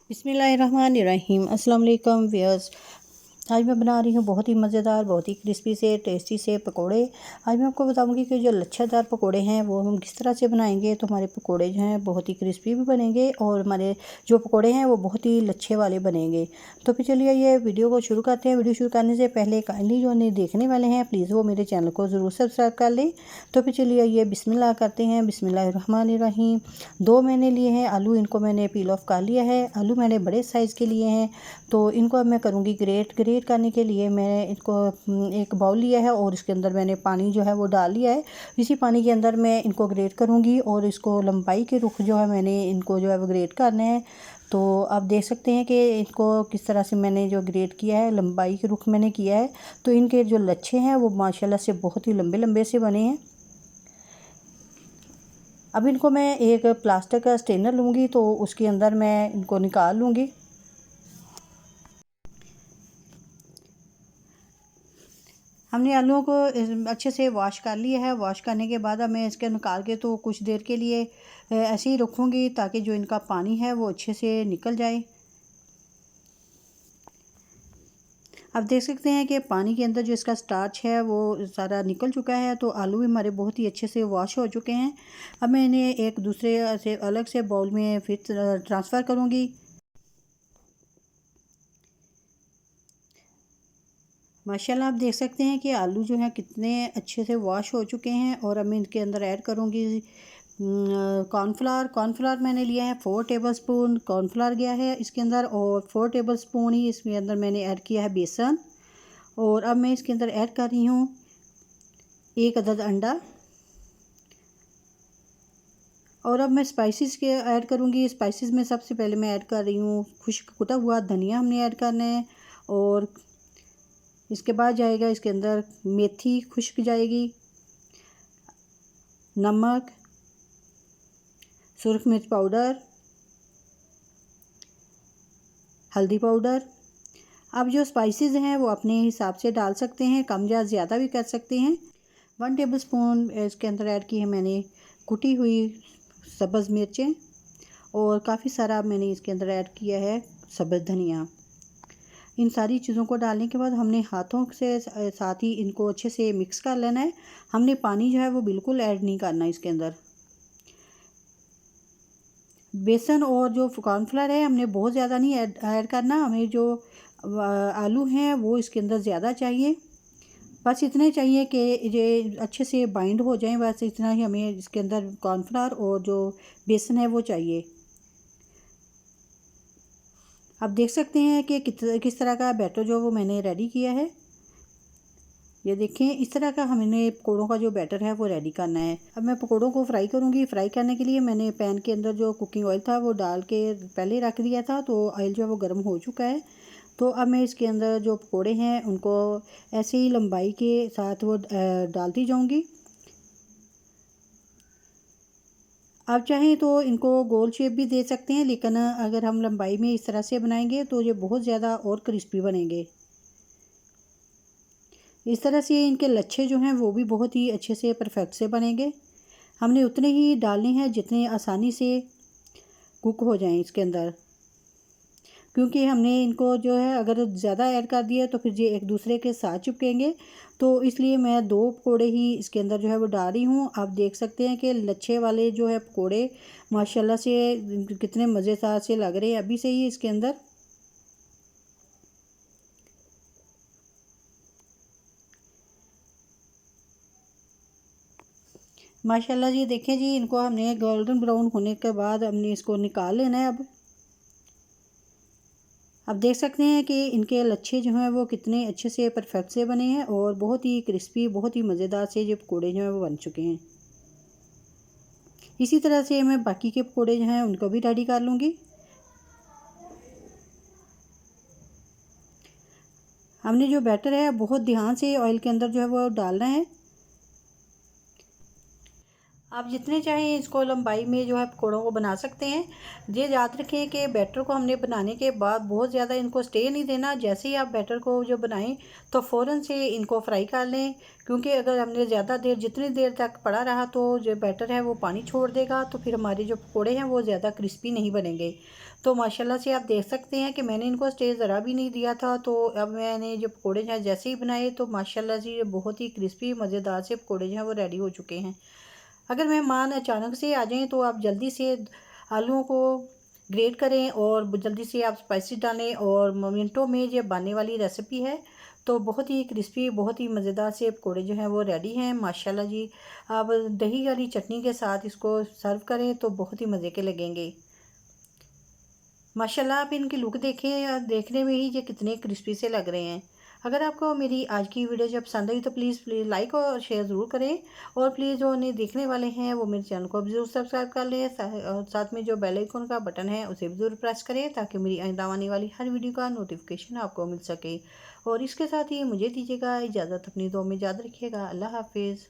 बिस्मिल्लाहिर्रहमानिर्रहीम। अस्सलाम वालेकुम व्यूअर्स। आज मैं बना रही हूँ बहुत ही मज़ेदार, बहुत ही क्रिस्पी से टेस्टी से पकोड़े। आज मैं आपको बताऊँगी कि जो लच्छेदार पकोड़े हैं वो हम किस तरह से बनाएंगे तो हमारे पकोड़े जो हैं बहुत ही क्रिस्पी भी बनेंगे और हमारे जो पकोड़े हैं वो बहुत ही लच्छे वाले बनेंगे। तो फिर चलिए ये वीडियो को शुरू करते हैं। वीडियो शुरू करने से पहले काइंडली जो नहीं देखने वाले हैं प्लीज़ वो मेरे चैनल को ज़रूर सब्सक्राइब कर लें। तो फिर चलिए ये बिस्मिल्लाह करते हैं। बिस्मिल्लाहिर्रहमानिर्रहीम। 2 मैंने लिए हैं आलू, इनको मैंने पील ऑफ कर लिया है। आलू मैंने बड़े साइज़ के लिए हैं तो इनको अब मैं करूँगी ग्रेट करने के लिए मैंने इनको एक बाउल लिया है और इसके अंदर मैंने पानी जो है वो डाल लिया है। इसी पानी के अंदर मैं इनको ग्रेट करूँगी और इसको लंबाई के रुख जो है मैंने इनको जो है वो ग्रेट करना है। तो आप देख सकते हैं कि इनको किस तरह से मैंने जो ग्रेट किया है, लंबाई के रुख मैंने किया है। तो इनके जो लच्छे हैं वो माशाल्लाह से बहुत ही लंबे लंबे से बने हैं। अब इनको मैं एक प्लास्टिक का स्ट्रेनर लूँगी तो उसके अंदर मैं इनको निकाल लूँगी। हमने आलूओं को अच्छे से वॉश कर लिया है। वॉश करने के बाद अब मैं इसके निकाल के तो कुछ देर के लिए ऐसे ही रखूँगी ताकि जो इनका पानी है वो अच्छे से निकल जाए। आप देख सकते हैं कि पानी के अंदर जो इसका स्टार्च है वो सारा निकल चुका है। तो आलू भी हमारे बहुत ही अच्छे से वॉश हो चुके हैं। अब मैं इन्हें एक दूसरे से अलग से बाउल में फिर ट्रांसफ़र करूँगी। माशाल्लाह आप देख सकते हैं कि आलू जो हैं कितने अच्छे से वॉश हो चुके हैं। और अब मैं इनके अंदर ऐड करूँगी कॉर्नफ्लावर मैंने लिया है 4 टेबलस्पून कॉर्नफ्लावर गया है इसके अंदर और 4 टेबलस्पून ही इसके अंदर मैंने ऐड किया है बेसन। और अब मैं इसके अंदर ऐड कर रही हूँ 1 अदद अंडा। और अब मैं स्पाइसेस के ऐड करूँगी। स्पाइसेस में सबसे पहले मैं ऐड कर रही हूँ खुश्क कुटा हुआ धनिया हमने ऐड करना है। और इसके बाद जाएगा इसके अंदर मेथी खुश्क जाएगी, नमक, सुरख मिर्च पाउडर, हल्दी पाउडर। अब जो स्पाइसेस हैं वो अपने हिसाब से डाल सकते हैं, कम या ज़्यादा भी कर सकते हैं। 1 टेबलस्पून इसके अंदर ऐड की है मैंने कुटी हुई सब्ज़ मिर्चें। और काफ़ी सारा मैंने इसके अंदर ऐड किया है सब्ज़ धनिया। इन सारी चीज़ों को डालने के बाद हमने हाथों से साथ ही इनको अच्छे से मिक्स कर लेना है। हमने पानी जो है वो बिल्कुल ऐड नहीं करना इसके अंदर। बेसन और जो कॉर्नफ्लावर है हमने बहुत ज़्यादा नहीं ऐड करना। हमें जो आलू हैं वो इसके अंदर ज़्यादा चाहिए। बस इतने चाहिए कि ये अच्छे से बाइंड हो जाएं। बस इतना ही हमें इसके अंदर कॉर्नफ्लावर और जो बेसन है वो चाहिए। आप देख सकते हैं कि किस तरह का बैटर जो वो मैंने रेडी किया है। ये देखें इस तरह का हमने पकौड़ों का जो बैटर है वो रेडी करना है। अब मैं पकौड़ों को फ्राई करूँगी। फ्राई करने के लिए मैंने पैन के अंदर जो कुकिंग ऑयल था वो डाल के पहले रख दिया था। तो ऑयल जो है वो गर्म हो चुका है। तो अब मैं इसके अंदर जो पकौड़े हैं उनको ऐसे ही लंबाई के साथ वो डालती जाऊँगी। आप चाहें तो इनको गोल शेप भी दे सकते हैं, लेकिन अगर हम लंबाई में इस तरह से बनाएंगे तो ये बहुत ज़्यादा और क्रिस्पी बनेंगे। इस तरह से इनके लच्छे जो हैं वो भी बहुत ही अच्छे से परफेक्ट से बनेंगे। हमने उतने ही डालने हैं जितने आसानी से कुक हो जाएं इसके अंदर, क्योंकि हमने इनको जो है अगर ज़्यादा ऐड कर दिया तो फिर ये एक दूसरे के साथ चिपकेंगे। तो इसलिए मैं 2 पकौड़े ही इसके अंदर जो है वो डाल रही हूँ। आप देख सकते हैं कि लच्छे वाले जो है पकौड़े माशाल्लाह से कितने मज़ेदार से लग रहे हैं अभी से ही इसके अंदर। माशाल्लाह जी देखें जी, इनको हमने गोल्डन ब्राउन होने के बाद हमने इसको निकाल लेना है। अब देख सकते हैं कि इनके लच्छे जो हैं वो कितने अच्छे से परफेक्ट से बने हैं और बहुत ही क्रिस्पी, बहुत ही मज़ेदार से ये पकौड़े जो हैं वो बन चुके हैं। इसी तरह से मैं बाकी के पकौड़े जो हैं उनको भी रेडी कर लूँगी। हमने जो बैटर है बहुत ध्यान से ऑयल के अंदर जो है वो डालना है। आप जितने चाहें इसको लंबाई में जो है पकौड़ों को बना सकते हैं। ये याद रखें कि बैटर को हमने बनाने के बाद बहुत ज़्यादा इनको स्टे नहीं देना। जैसे ही आप बैटर को जो बनाएं तो फ़ौरन से इनको फ्राई कर लें, क्योंकि अगर हमने ज़्यादा देर जितनी देर तक पड़ा रहा तो जो बैटर है वो पानी छोड़ देगा, तो फिर हमारे जो पकौड़े हैं वो ज़्यादा क्रिस्पी नहीं बनेंगे। तो माशाल्लाह से आप देख सकते हैं कि मैंने इनको स्टे ज़रा भी नहीं दिया था। तो अब मैंने जो पकौड़े हैं जैसे ही बनाए तो माशाल्लाह से ये बहुत ही क्रिस्पी मज़ेदार से पकौड़े जो हैं वो रेडी हो चुके हैं। अगर मेहमान अचानक से आ जाएं तो आप जल्दी से आलूओं को ग्रेट करें और जल्दी से आप स्पाइसेस डालें और मिनटों में ये बनने वाली रेसिपी है। तो बहुत ही क्रिस्पी बहुत ही मज़ेदार से पकौड़े जो हैं वो रेडी हैं माशाल्लाह जी। आप दही वाली चटनी के साथ इसको सर्व करें तो बहुत ही मज़े के लगेंगे। माशाल्लाह आप इनकी लुक देखें या देखने में ही ये कितने क्रिस्पी से लग रहे हैं। अगर आपको मेरी आज की वीडियो जब पसंद आई तो प्लीज़ लाइक और शेयर ज़रूर करें, और प्लीज़ जो उन्हें देखने वाले हैं वो मेरे चैनल को भी ज़रूर सब्सक्राइब कर लें। और साथ में जो बेल आइकन का बटन है उसे भी ज़रूर प्रेस करें ताकि मेरी आइंदा आने वाली हर वीडियो का नोटिफिकेशन आपको मिल सके। और इसके साथ ही मुझे दीजिएगा इजाज़त, अपनी दुआ में याद रखिएगा। अल्लाह हाफिज़।